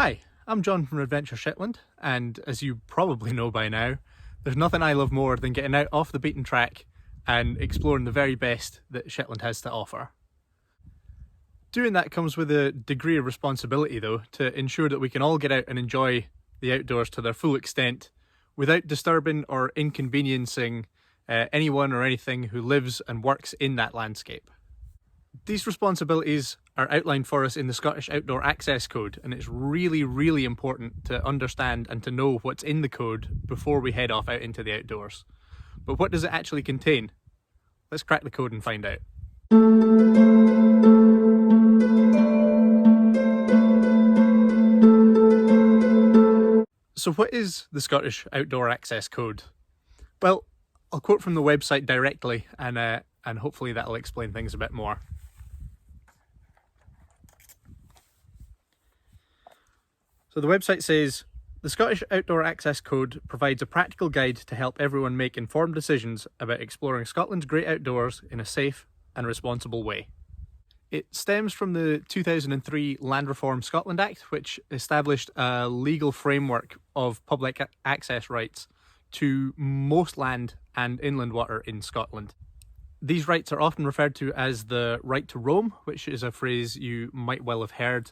Hi, I'm John from Adventure Shetland, and as you probably know by now, there's nothing I love more than getting out off the beaten track and exploring the very best that Shetland has to offer. Doing that comes with a degree of responsibility though, to ensure that we can all get out and enjoy the outdoors to their full extent without disturbing or inconveniencing anyone or anything who lives and works in that landscape. These responsibilities are outlined for us in the Scottish Outdoor Access Code, and it's really important to understand and to know what's in the code before we head off out into the outdoors. But what does it actually contain? Let's crack the code and find out. So what is the Scottish Outdoor Access Code? Well, I'll quote from the website directly, and hopefully that'll explain things a bit more. So the website says, the Scottish Outdoor Access Code provides a practical guide to help everyone make informed decisions about exploring Scotland's great outdoors in a safe and responsible way. It stems from the 2003 Land Reform Scotland Act, which established a legal framework of public access rights to most land and inland water in Scotland. These rights are often referred to as the right to roam, which is a phrase you might well have heard,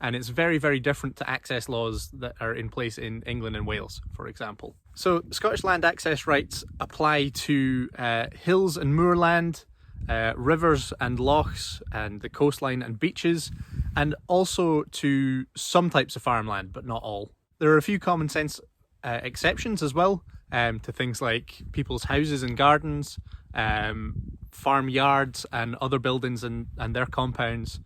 and it's very different to access laws that are in place in England and Wales, for example. So Scottish land access rights apply to hills and moorland, rivers and lochs, and the coastline and beaches, and also to some types of farmland, but not all. There are a few common sense exceptions as well, to things like people's houses and gardens, farmyards and other buildings and their compounds,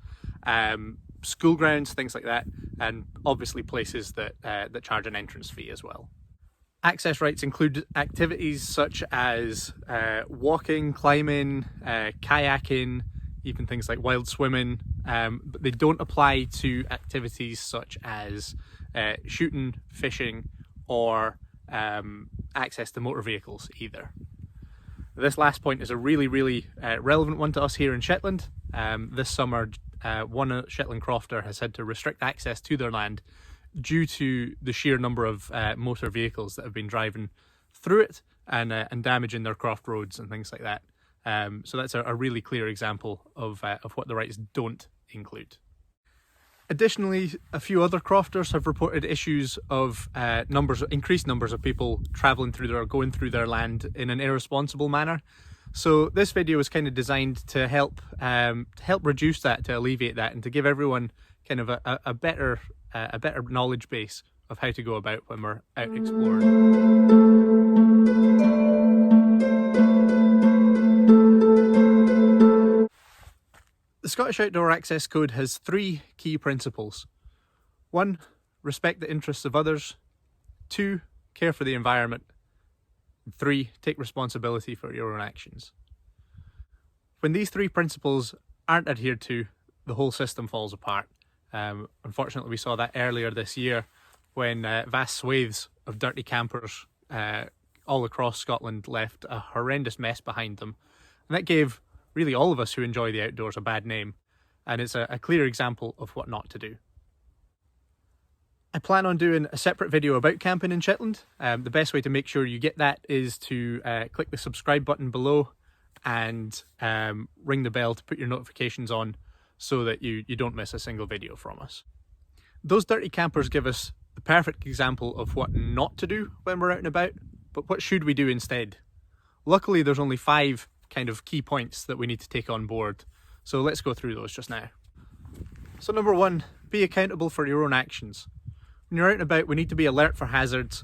school grounds, things like that, and obviously places that charge an entrance fee as well. Access rights include activities such as walking, climbing, kayaking, even things like wild swimming, but they don't apply to activities such as shooting, fishing, or access to motor vehicles either. This last point is a really relevant one to us here in Shetland. This summer, one Shetland crofter has had to restrict access to their land due to the sheer number of motor vehicles that have been driving through it and damaging their croft roads and things like that. So that's a really clear example of what the rights don't include. Additionally, a few other crofters have reported issues of increased numbers of people going through their land in an irresponsible manner. So this video is kind of designed to help reduce that, to alleviate that, and to give everyone kind of a better knowledge base of how to go about when we're out exploring. The Scottish Outdoor Access Code has three key principles. 1. Respect the interests of others. 2. Care for the environment. 3. Take responsibility for your own actions. When these three principles aren't adhered to, the whole system falls apart. Unfortunately, we saw that earlier this year when vast swathes of dirty campers all across Scotland left a horrendous mess behind them. And that gave really all of us who enjoy the outdoors a bad name, and it's a clear example of what not to do. I plan on doing a separate video about camping in Shetland. The best way to make sure you get that is to click the subscribe button below and ring the bell to put your notifications on so that you don't miss a single video from us. Those dirty campers give us the perfect example of what not to do when we're out and about, but what should we do instead? Luckily, there's only 5 kind of key points that we need to take on board, so let's go through those just now. So number 1, be accountable for your own actions. When you're out and about, we need to be alert for hazards,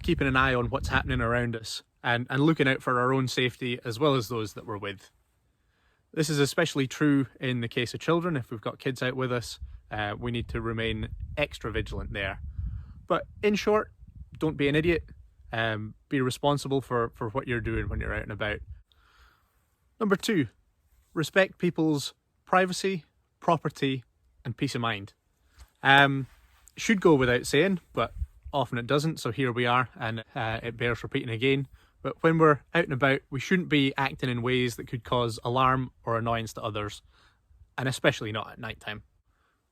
keeping an eye on what's happening around us, and looking out for our own safety as well as those that we're with. This is especially true in the case of children. If we've got kids out with us, we need to remain extra vigilant there. But in short, don't be an idiot. Be responsible for what you're doing when you're out and about. Number 2, respect people's privacy, property, and peace of mind. Should go without saying, but often it doesn't, so here we are, and it bears repeating again. But when we're out and about, we shouldn't be acting in ways that could cause alarm or annoyance to others, and especially not at night time.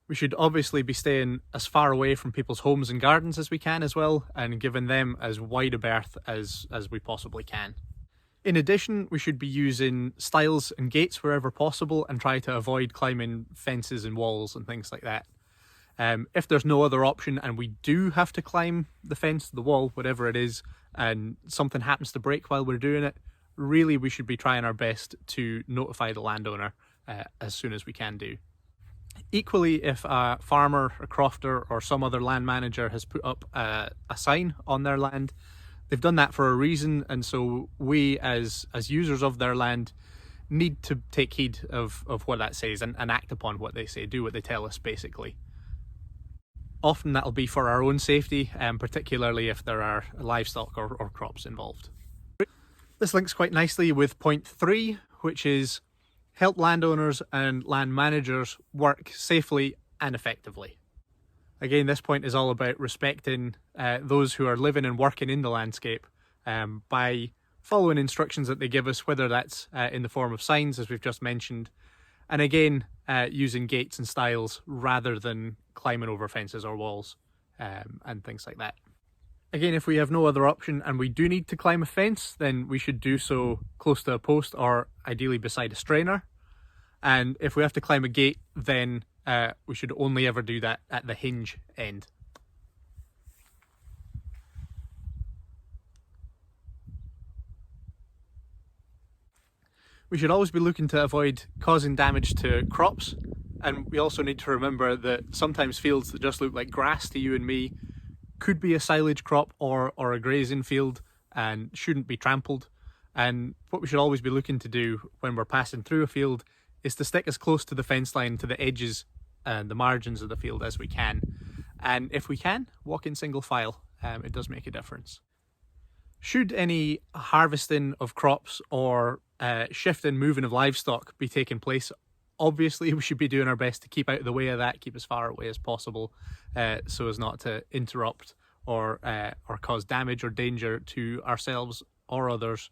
We should obviously be staying as far away from people's homes and gardens as we can as well, and giving them as wide a berth as we possibly can. In addition, we should be using stiles and gates wherever possible and try to avoid climbing fences and walls and things like that. If there's no other option and we do have to climb the fence, the wall, whatever it is, and something happens to break while we're doing it, really we should be trying our best to notify the landowner as soon as we can do. Equally, if a farmer, a crofter, or some other land manager has put up a sign on their land, they've done that for a reason, and so we as users of their land need to take heed of what that says and act upon what they say, do what they tell us basically. Often that'll be for our own safety, particularly if there are livestock or crops involved. This links quite nicely with point 3, which is help landowners and land managers work safely and effectively. Again, this point is all about respecting those who are living and working in the landscape by following instructions that they give us, whether that's in the form of signs, as we've just mentioned, and again, using gates and stiles rather than climbing over fences or walls and things like that. Again, if we have no other option and we do need to climb a fence, then we should do so close to a post or ideally beside a strainer. And if we have to climb a gate, then we should only ever do that at the hinge end. We should always be looking to avoid causing damage to crops, and we also need to remember that sometimes fields that just look like grass to you and me could be a silage crop or a grazing field and shouldn't be trampled. And what we should always be looking to do when we're passing through a field is to stick as close to the fence line, to the edges and the margins of the field as we can. And if we can, walk in single file. It does make a difference. Should any harvesting of crops or shifting, moving of livestock be taking place, obviously we should be doing our best to keep out of the way of that, keep as far away as possible, so as not to interrupt or cause damage or danger to ourselves or others,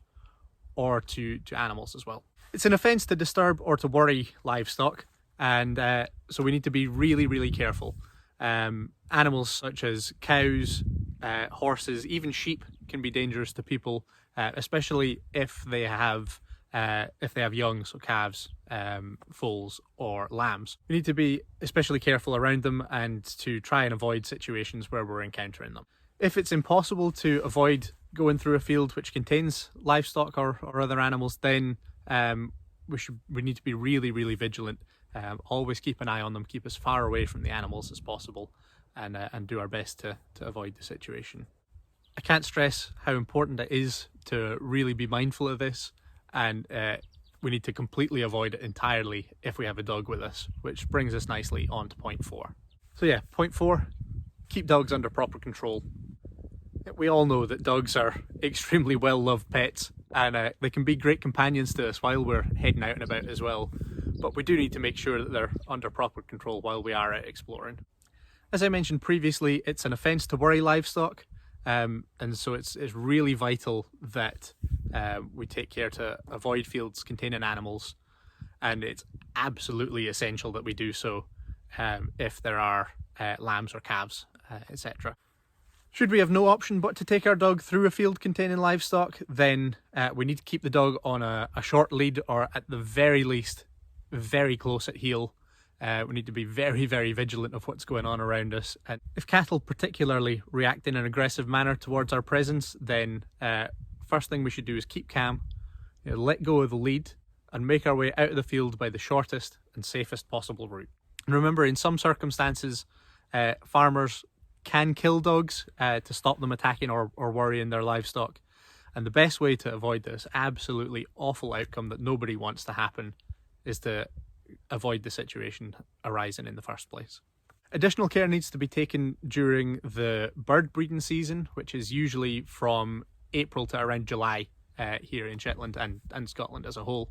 or to animals as well. It's an offence to disturb or to worry livestock, and so we need to be really, really careful. Animals such as cows, horses, even sheep can be dangerous to people, especially if they have young, so calves, foals or lambs. We need to be especially careful around them and to try and avoid situations where we're encountering them. If it's impossible to avoid going through a field which contains livestock or other animals, then we need to be really, really vigilant. Always keep an eye on them, keep as far away from the animals as possible, and do our best to avoid the situation. I can't stress how important it is to really be mindful of this, and we need to completely avoid it entirely if we have a dog with us, which brings us nicely on to point 4. So yeah, point 4, keep dogs under proper control. We all know that dogs are extremely well-loved pets, and they can be great companions to us while we're heading out and about as well, but we do need to make sure that they're under proper control while we are out exploring. As I mentioned previously, it's an offence to worry livestock, and so it's really vital that we take care to avoid fields containing animals, and it's absolutely essential that we do so if there are lambs or calves, etc. Should we have no option but to take our dog through a field containing livestock, then we need to keep the dog on a short lead, or at the very least very close at heel. We need to be very, very vigilant of what's going on around us. And if cattle particularly react in an aggressive manner towards our presence, then first thing we should do is keep calm, let go of the lead, and make our way out of the field by the shortest and safest possible route. And remember, in some circumstances, farmers can kill dogs to stop them attacking or worrying their livestock. And the best way to avoid this absolutely awful outcome that nobody wants to happen is to avoid the situation arising in the first place. Additional care needs to be taken during the bird breeding season, which is usually from April to around July here in Shetland and Scotland as a whole.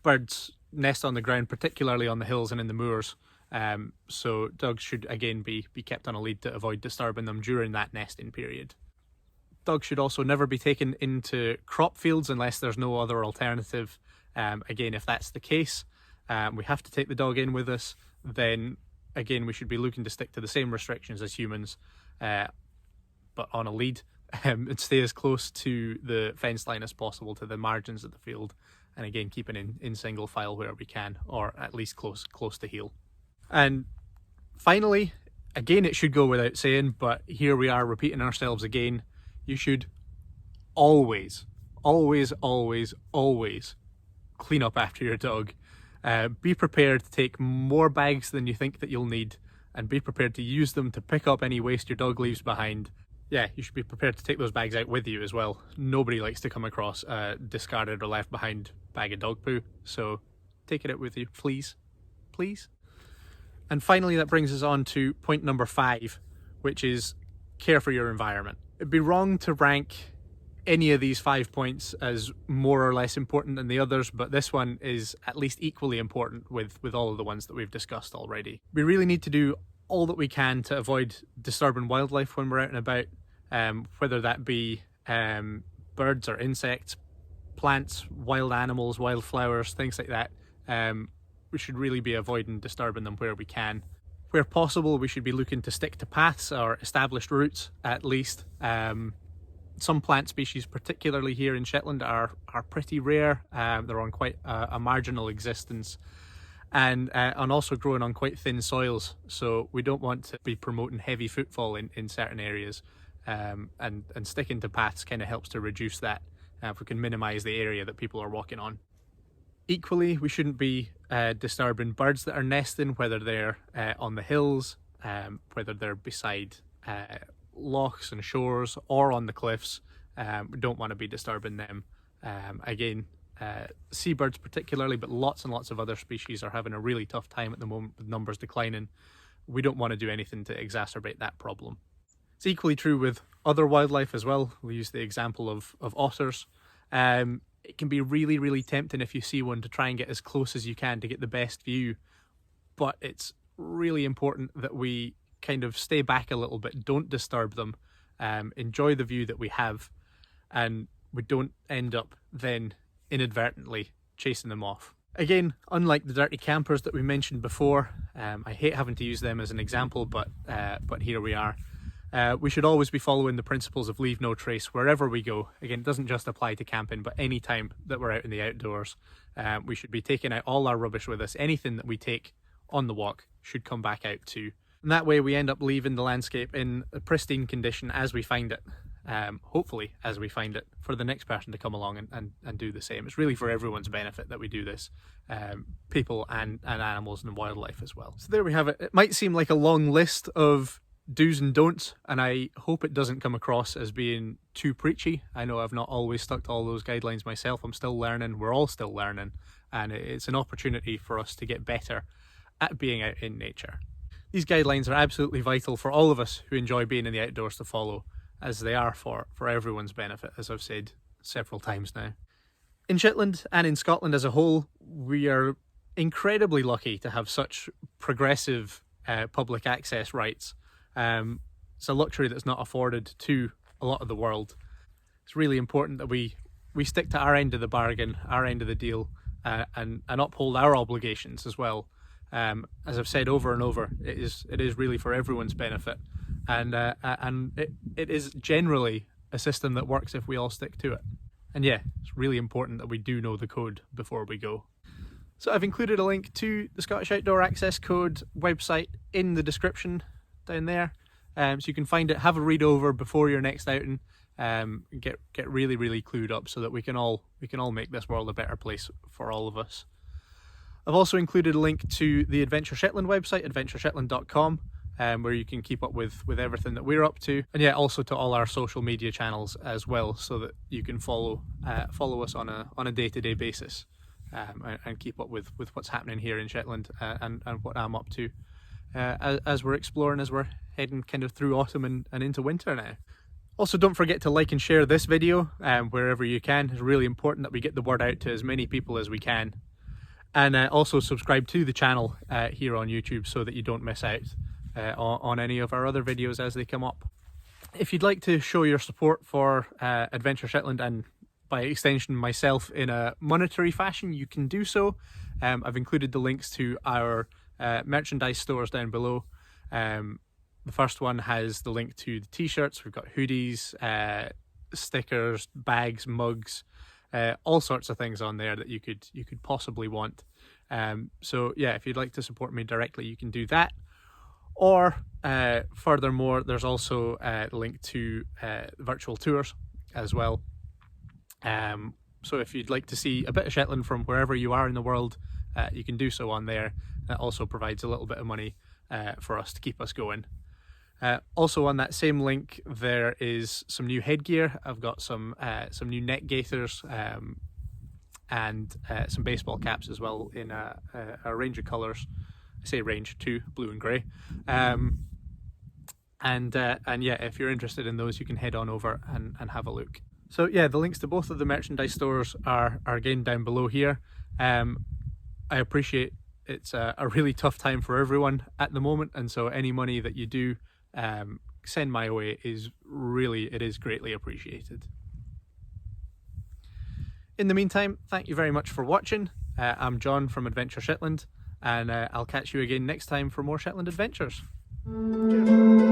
Birds nest on the ground, particularly on the hills and in the moors, so dogs should again be kept on a lead to avoid disturbing them during that nesting period. Dogs should also never be taken into crop fields unless there's no other alternative. Again, if that's the case, we have to take the dog in with us, then again we should be looking to stick to the same restrictions as humans, but on a lead, and stay as close to the fence line as possible, to the margins of the field, and again keeping in single file where we can, or at least close to heel. And finally, again, it should go without saying, but here we are repeating ourselves again, you should always clean up after your dog. Be prepared to take more bags than you think that you'll need, and be prepared to use them to pick up any waste your dog leaves behind. Yeah, you should be prepared to take those bags out with you as well. Nobody likes to come across a discarded or left behind bag of dog poo, so take it out with you, please. And finally, that brings us on to point number 5, which is care for your environment. It'd be wrong to rank any of these 5 points as more or less important than the others, but this one is at least equally important with all of the ones that we've discussed already. We really need to do all that we can to avoid disturbing wildlife when we're out and about, whether that be birds or insects, plants, wild animals, wildflowers, things like that. We should really be avoiding disturbing them where we can. Where possible, we should be looking to stick to paths or established routes at least. Some plant species, particularly here in Shetland, are pretty rare. They're on quite a marginal existence, and also growing on quite thin soils, so we don't want to be promoting heavy footfall in certain areas, and sticking to paths kind of helps to reduce that if we can minimise the area that people are walking on. Equally, we shouldn't be disturbing birds that are nesting, whether they're on the hills, whether they're beside lochs and shores, or on the cliffs. We don't want to be disturbing them. Again, seabirds particularly, but lots and lots of other species are having a really tough time at the moment with numbers declining. We don't want to do anything to exacerbate that problem. It's equally true with other wildlife as well. We'll use the example of otters. It can be really tempting if you see one to try and get as close as you can to get the best view, but it's really important that we kind of stay back a little bit, don't disturb them, enjoy the view that we have, and we don't end up then inadvertently chasing them off. Again, unlike the dirty campers that we mentioned before, I hate having to use them as an example, but here we are. We should always be following the principles of leave no trace wherever we go. Again, it doesn't just apply to camping, but any time that we're out in the outdoors, we should be taking out all our rubbish with us. Anything that we take on the walk should come back out too. And that way we end up leaving the landscape in a pristine condition as we find it, hopefully as we find it, for the next person to come along and do the same. It's really for everyone's benefit that we do this, people and animals and wildlife as well. So there we have it. It might seem like a long list of do's and don'ts, and I hope it doesn't come across as being too preachy. I know I've not always stuck to all those guidelines myself. I'm still learning. We're all still learning, and it's an opportunity for us to get better at being out in nature. These guidelines are absolutely vital for all of us who enjoy being in the outdoors to follow, as they are for everyone's benefit, as I've said several times now. In Shetland and in Scotland as a whole, we are incredibly lucky to have such progressive public access rights. It's a luxury that's not afforded to a lot of the world. It's really important that we stick to our end of the bargain, our end of the deal, and uphold our obligations as well. As I've said over and over, it is really for everyone's benefit, and it is generally a system that works if we all stick to it. And yeah, it's really important that we do know the code before we go. So I've included a link to the Scottish Outdoor Access Code website in the description down there, so you can find it, have a read over before your next outing, get really clued up so that we can all make this world a better place for all of us. I've also included a link to the Adventure Shetland website, adventureshetland.com, where you can keep up with everything that we're up to, and yeah, also to all our social media channels as well, so that you can follow us on a day-to-day basis, and keep up with what's happening here in Shetland, and what I'm up to as we're exploring, as we're heading kind of through autumn and into winter now. Also, don't forget to like and share this video wherever you can. It's really important that we get the word out to as many people as we can. And also subscribe to the channel here on YouTube so that you don't miss out on any of our other videos as they come up. If you'd like to show your support for Adventure Shetland, and by extension myself, in a monetary fashion, you can do so. I've included the links to our merchandise stores down below. The first one has the link to the t-shirts. We've got hoodies, stickers, bags, mugs, all sorts of things on there that you could possibly want. So yeah, if you'd like to support me directly, you can do that. Or furthermore, there's also a link to virtual tours as well. So if you'd like to see a bit of Shetland from wherever you are in the world, you can do so on there. That also provides a little bit of money for us to keep us going. Also on that same link, there is some new headgear. I've got some new neck gaiters and some baseball caps as well in a range of colours. I say range, 2, blue and grey. And yeah, if you're interested in those, you can head on over and have a look. So yeah, the links to both of the merchandise stores are again down below here. I appreciate it's a really tough time for everyone at the moment, and so any money that you do send my way is greatly appreciated. In the meantime, thank you very much for watching. I'm John from Adventure Shetland, and I'll catch you again next time for more Shetland adventures. Cheers.